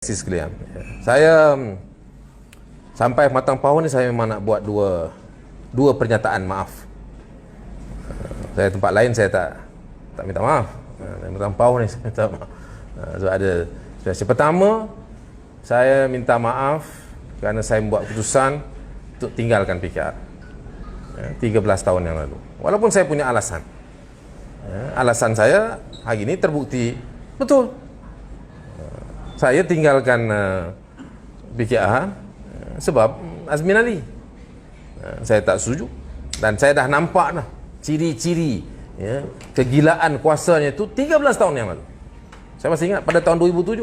Sekalian, saya sampai matang pohon ni saya memang nak buat dua pernyataan maaf. Saya tempat lain saya tak minta maaf. Matang pohon ni saya minta maaf. Sebab ada situasi. Pertama, saya minta maaf kerana saya membuat keputusan untuk tinggalkan PKR 13 tahun yang lalu. Walaupun saya punya alasan. Alasan saya hari ini terbukti betul. Saya tinggalkan PKR sebab Azmin Ali. Saya tak setuju. Dan saya dah nampak dah ciri-ciri kegilaan kuasanya itu 13 tahun yang lalu. Saya masih ingat pada tahun 2007.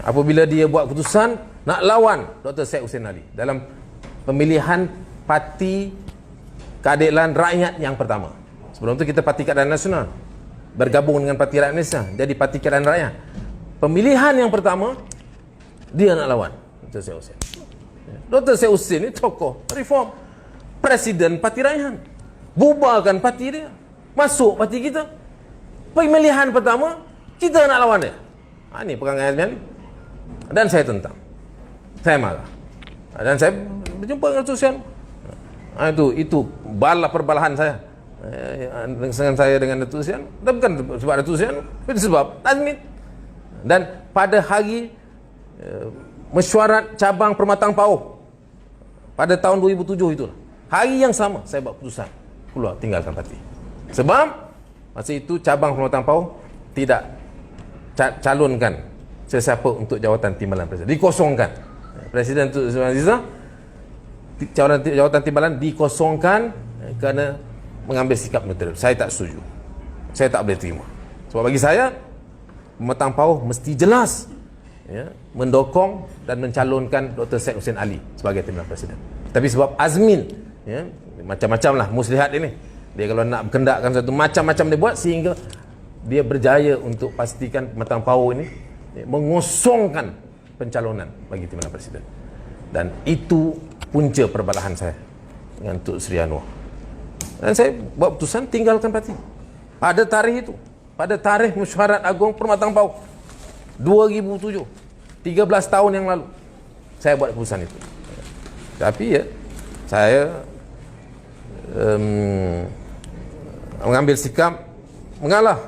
Apabila dia buat keputusan nak lawan Dr. Syed Hussein Ali dalam pemilihan Parti Keadilan Rakyat yang pertama. Sebelum itu kita Parti Keadilan Nasional bergabung dengan Parti Rakyat Malaysia jadi Parti Keadilan Rakyat. Pemilihan yang pertama dia nak lawan Dr. Syed Hussein. Dr. Syed Hussein ni tokoh reform, presiden Parti Rakyat, bubarkan parti dia, masuk parti kita. Pemilihan pertama kita nak lawan dia. Ini perangai Azmin Ali. Dan saya tentang, saya marah, dan saya berjumpa dengan Dr. Hussein. Itu perbalahan saya dengan Dr. Hussein. Dan bukan sebab Dr. Hussein, tapi sebab Azmin. Dan pada hari mesyuarat cabang Permatang Pauh pada tahun 2007 itulah, hari yang sama saya buat keputusan keluar tinggalkan parti. Sebab masa itu cabang Permatang Pauh tidak calonkan sesiapa untuk jawatan timbalan presiden, dikosongkan. Presiden Tun Sri Aziza, jawatan timbalan dikosongkan kerana mengambil sikap neutral. Saya tak setuju, saya tak boleh terima. Sebab bagi saya Permatang Pauh mesti jelas mendokong dan mencalonkan Dr. Syed Hussein Ali sebagai timbalan presiden. Tapi sebab Azmin macam-macam lah muslihat ini, dia kalau nak berkendakkan satu macam-macam dia buat sehingga dia berjaya untuk pastikan Permatang Pauh ini mengosongkan pencalonan bagi timbalan presiden. Dan itu punca perbalahan saya dengan Tun Sri Anwar. Dan saya buat keputusan tinggalkan parti pada tarikh itu, pada tarikh mesyuarat agung Permatang Pauh 2007, 13 tahun yang lalu saya buat keputusan itu. Tapi saya mengambil sikap mengalah.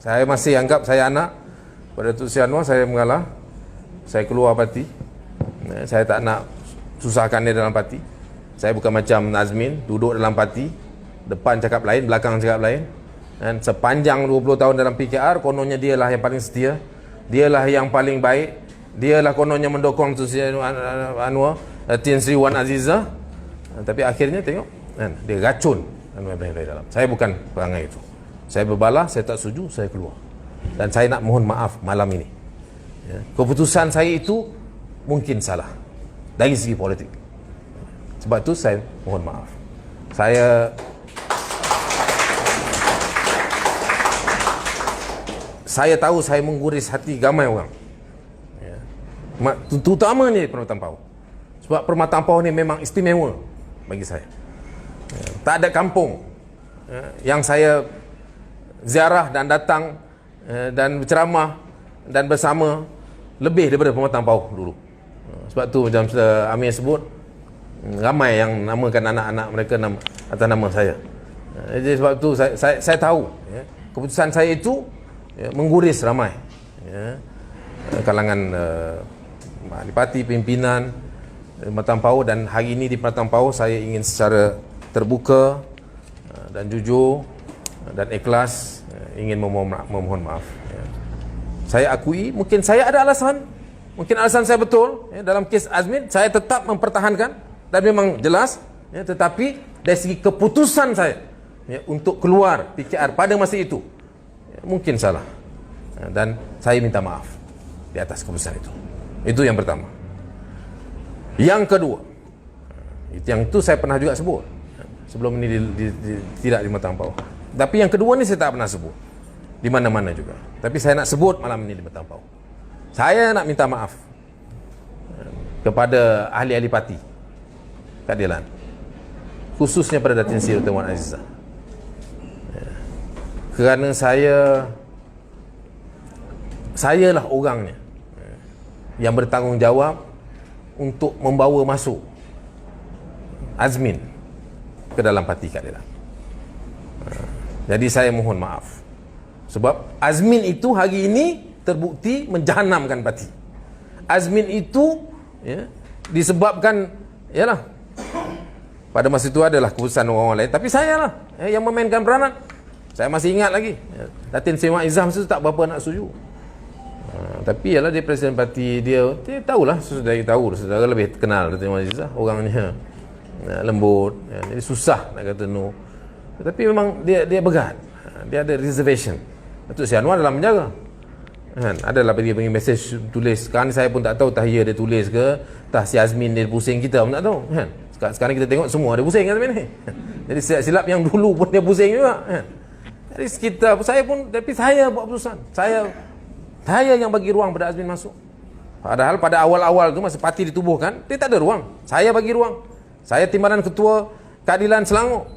Saya masih anggap saya anak pada Tun Sri Anwar. Saya mengalah, saya keluar parti. Saya tak nak susahkan dia dalam parti. Saya bukan macam Azmin, duduk dalam parti, depan cakap lain, belakang cakap lain. Dan sepanjang 20 tahun dalam PKR, kononnya dialah yang paling setia, dialah yang paling baik, dialah kononnya mendokong Tun Sri Anwar, Tin Sri Wan Aziza. Tapi akhirnya tengok, dia racun Anwar Ibrahim dari dalam. Saya bukan perangai itu. Saya berbalah, saya tak setuju, saya keluar. Dan saya nak mohon maaf malam ini. Keputusan saya itu mungkin salah dari segi politik. Sebab itu saya mohon maaf. Saya tahu saya mengguris hati ramai orang, terutama ni Permatang Pauh. Sebab Permatang Pauh ni memang istimewa bagi saya. Tak ada kampung yang saya ziarah dan datang dan berceramah dan bersama lebih daripada Permatang Pauh dulu. Sebab tu macam Amir sebut, ramai yang namakan anak-anak mereka atas nama saya. Jadi sebab tu saya tahu keputusan saya itu mengguris ramai kalangan ahli parti, pimpinan Permatang Pauh. Dan hari ini di Permatang Pauh saya ingin secara terbuka dan jujur dan ikhlas ingin memohon maaf. Saya akui mungkin saya ada alasan, mungkin alasan saya betul dalam kes Azmin, saya tetap mempertahankan dan memang jelas, tetapi dari segi keputusan saya untuk keluar PKR pada masa itu mungkin salah, dan saya minta maaf di atas keputusan itu. Itu yang pertama. Yang kedua, yang itu saya pernah juga sebut sebelum ini tidak di Permatang Pauh. Tapi yang kedua ni saya tak pernah sebut di mana-mana juga. Tapi saya nak sebut malam ini di Permatang Pauh. Saya nak minta maaf kepada ahli-ahli parti keadilan, khususnya pada Datin Sri Dr. Wan Aziza. Kerana sayalah orangnya yang bertanggungjawab untuk membawa masuk Azmin ke dalam parti keadilan. Jadi saya mohon maaf, sebab Azmin itu hari ini terbukti menjahanamkan parti. Azmin itu disebabkan, pada masa itu adalah keputusan orang lain, tapi saya lah yang memainkan peranan. Saya masih ingat lagi, Datin Seri Mat Izzah masa itu tak berapa nak setuju. Tapi dia presiden parti, dia tahulah, sudah saudara lebih kenal Datin Seri Mat Izzah, orangnya lembut, jadi susah nak kata no. Tapi memang dia begat, dia ada reservation. Datuk Seri Anwar dalam menjaga, adalah dia bagi mesej tulis. Sekarang saya pun tak tahu tahia dia tulis ke, tah si Azmin dia pusing kita pun tak tahu. Sekarang kita tengok semua dia pusing Azmin ni. Jadi silap yang dulu pun dia pusing juga. Jadi saya pun, tapi saya buat keputusan. Saya yang bagi ruang pada Azmin masuk. Padahal pada awal-awal tu masa parti ditubuhkan, dia tak ada ruang. Saya bagi ruang. Saya timbalan ketua Keadilan Selangor.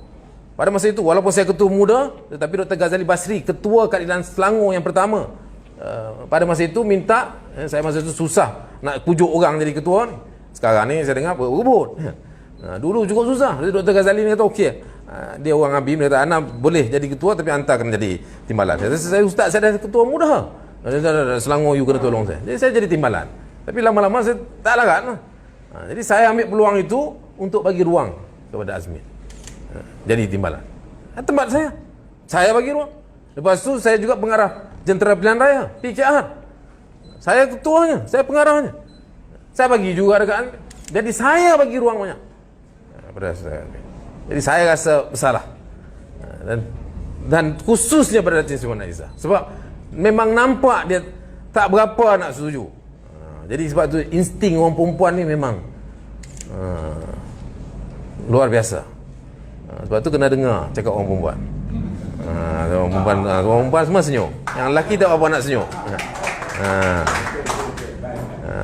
Pada masa itu, walaupun saya ketua muda, tetapi Dr. Ghazali Basri, ketua Keadilan Selangor yang pertama, pada masa itu minta, saya masa itu susah nak pujuk orang jadi ketua ni. Sekarang ni saya dengar berebut. Dulu cukup susah. Dr. Ghazali ni kata okey. Dia orang Abim, dia kata Ana boleh jadi ketua tapi anta kena jadi timbalan. Saya ustaz, saya dah ketua muda. Selangor you kena tolong saya. Jadi saya jadi timbalan. Tapi lama-lama saya tak larat. Jadi saya ambil peluang itu untuk bagi ruang kepada Azmin jadi timbalan. Tempat saya bagi ruang. Lepas tu saya juga pengarah Jentera Pilihan Raya PKR. Saya ketuanya, saya pengarahnya. Saya bagi juga dekat Azmin. Jadi saya bagi ruang banyak pada saya. Jadi saya rasa bersalah, dan khususnya pada Datin Seri Mat Izzah, sebab memang nampak dia tak berapa nak setuju. Jadi sebab tu insting orang perempuan ni memang luar biasa. Sebab tu kena dengar cakap orang perempuan. Orang perempuan semua senyum, yang lelaki tak apa nak senyum.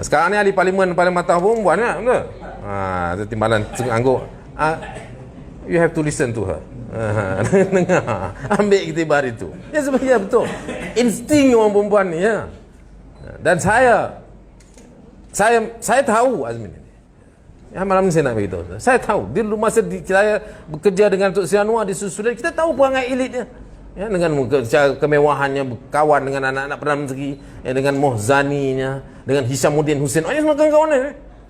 Sekarang ni ahli parlimen paling matang perempuan kan, betul? Timbalan angguk. You have to listen to her. Dengar, ambil iktibar itu. Ya sebenarnya betul. Insting orang perempuan ni ya. Dan saya tahu Azmin ini. Ya, malam ni saya nak beritahu. Saya tahu. Dia dulu masa saya bekerja dengan Datuk Seri Anwar di Susulan, kita tahu perangai elitnya. Ya, dengan kemewahannya, berkawan dengan anak-anak Perdana Menteri, dengan Mohzaninya, dengan Hishamuddin Hussein. Ini semua kawan-kawan ni.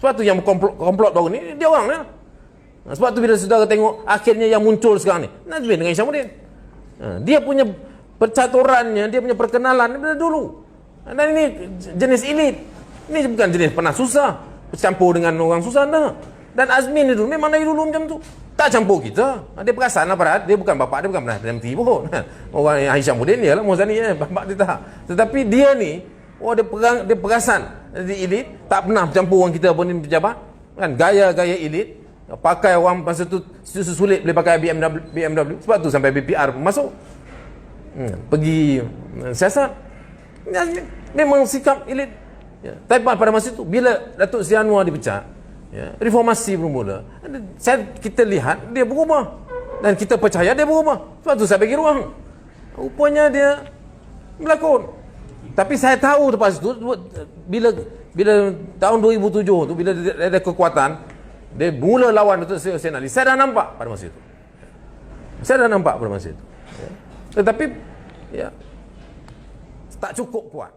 Sebab tu yang komplot baru ni, dia orang ni. Sebab tu bila saudara tengok akhirnya yang muncul sekarang ni Nazmin dengan Hishamuddin, dia punya percaturannya, dia punya perkenalan dari dulu. Dan ini jenis elit. Ini bukan jenis pernah susah bercampur dengan orang susah dah. Dan Azmin itu memang dari dulu macam tu, tak campur kita. Dia perasan apa, dia bukan bapak dia, bukan pernah Perdana Menteri pun. Orang yang Hishamuddin dia lah, Mohzani bapak dia tak. Tetapi dia ni, dia perasan di elit, tak pernah bercampur orang kita pun ni pejabat kan. Gaya-gaya elit, pakai orang masa tu sulit boleh pakai BMW. Sebab tu sampai BPR masuk, pergi siasat. Memang sikap elit. Tapi pada masa itu bila Datuk Seri Anwar dipecat, reformasi bermula, kita lihat dia berubah dan kita percaya dia berubah. Sebab tu saya bagi ruang. Rupanya dia berlakon. Tapi saya tahu lepas itu, bila tahun 2007 tu, bila dia ada kekuatan, dia mula lawan Datuk Seri Hussein Ali. Saya dah nampak pada masa itu. Tetapi tak cukup kuat.